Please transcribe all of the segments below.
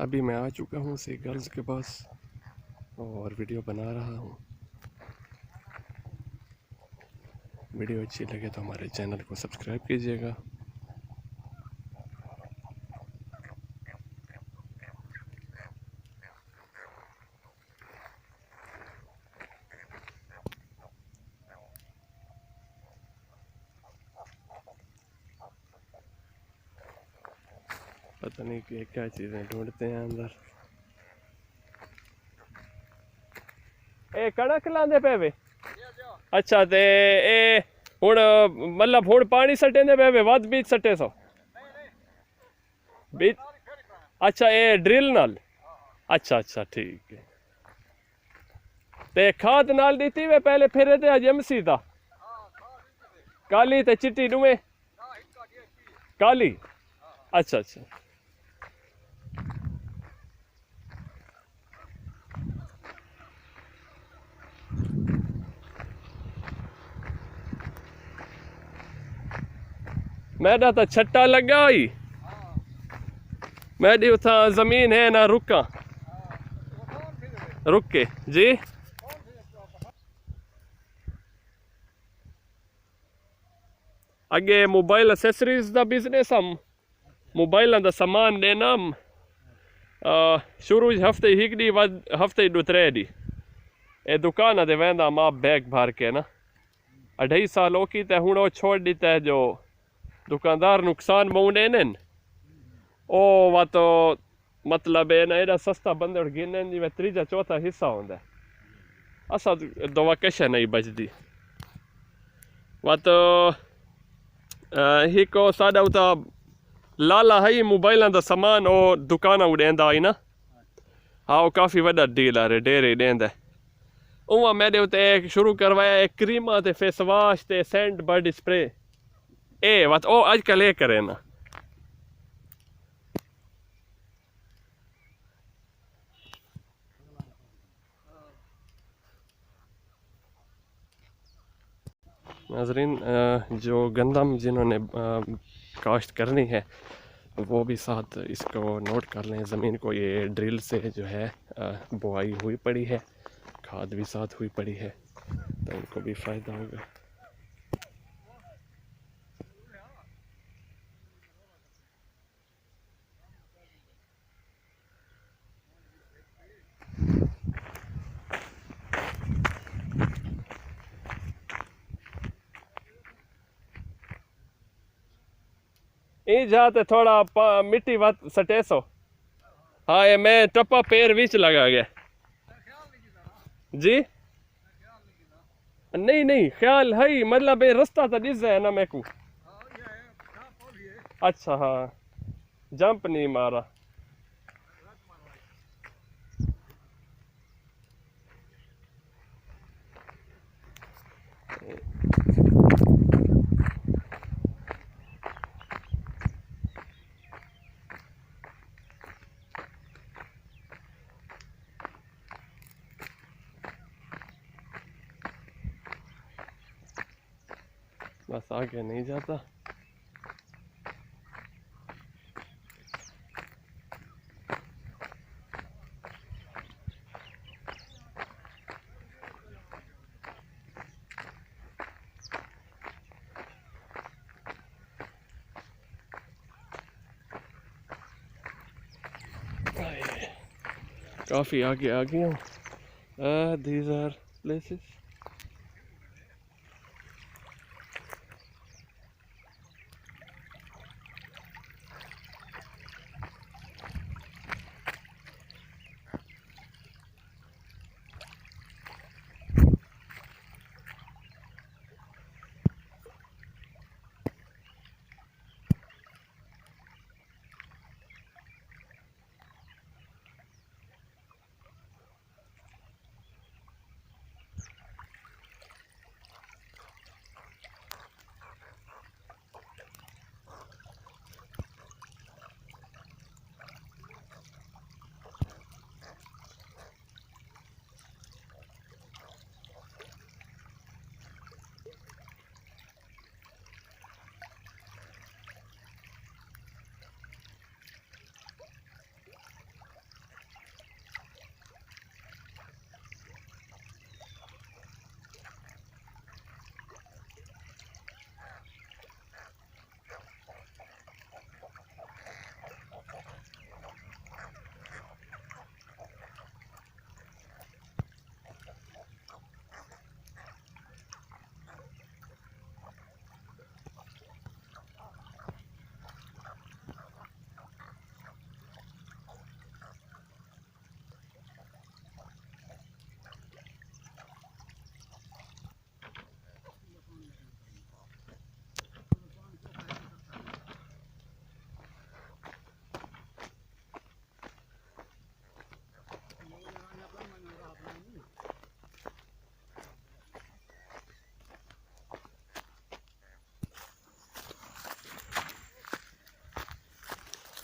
अभी मैं आ चुका हूँ सी गर्ल्स के पास और वीडियो बना रहा हूँ। वीडियो अच्छी लगे तो हमारे चैनल को सब्सक्राइब कीजिएगा। पता नहीं कि क्या चीज़ें ढूंढते हैं अंदर। ए कड़क लांदे पे वे। अच्छा ते ए हुण मतलब हुण पानी सटेंदे पे वे वध बीज सटे सो बीज। अच्छा ए ड्रिल नाल। अच्छा अच्छा ठीक है। ते खाद नाल दीती वे पहले फिर ते एजेंसी दा काली ते चिट्टी दुए काली। अच्छा अच्छा मैडा तो छट्टा लगा ही मैडी उथा जमीन है ना रुका रुक के जी। अगे मोबाइल एसेसरीज दा बिजनेस हम मोबाइल दा सामान देना हम शुरू हफ्ते हिक डी हफ्ते दो त्रे डी ए दुकान ते वेंदा मां बैग भर के ना 2.5 साल हो की ते हुण ओ छोड़ दीता है जो दुकानदार नुकसान मुंडे ने ओ वा तो मतलब है ना एडा सस्ता बंदे गिने जी त्रीजा चौथा हिस्सा होंदा असा दवा कशा नहीं बचती वा तो हिको साडा उता लाला है मोबाइल दा सामान ओ दुकान उड़ेंदा आई ना। हाँ वो काफ़ी वड्डा डीलर है डेरे देंदा उवा मेरे उते शुरू करवाया एक क्रीमा ते फेस वाश ते सेंट बॉडी स्प्रे ए वत ओ आजकल ये करे ना। नाजरीन जो गंदम जिन्होंने काश्त करनी है वो भी साथ इसको नोट कर लें। ज़मीन को ये ड्रिल से जो है बुआई हुई पड़ी है, खाद भी साथ हुई पड़ी है तो उनको भी फ़ायदा होगा। ये जाते थोड़ा मिट्टी वत सटे सो। हाँ ये मैं टप्पा पैर बीच लगा गया जी। नहीं नहीं ख्याल है ही मतलब ये रास्ता तो दिस है ना मेरे को। अच्छा हाँ जंप नहीं मारा। बस आगे नहीं जाता। काफ़ी आगे आ गया हूँ। These are places.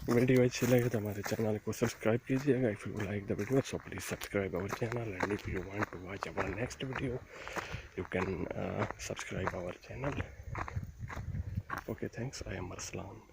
वीडियो अच्छी लगे तो हमारे चैनल को सब्सक्राइब कीजिएगा. If you like the video so please subscribe our channel, and if you want to watch our next video you can subscribe our channel. Okay, thanks. I am Arslan.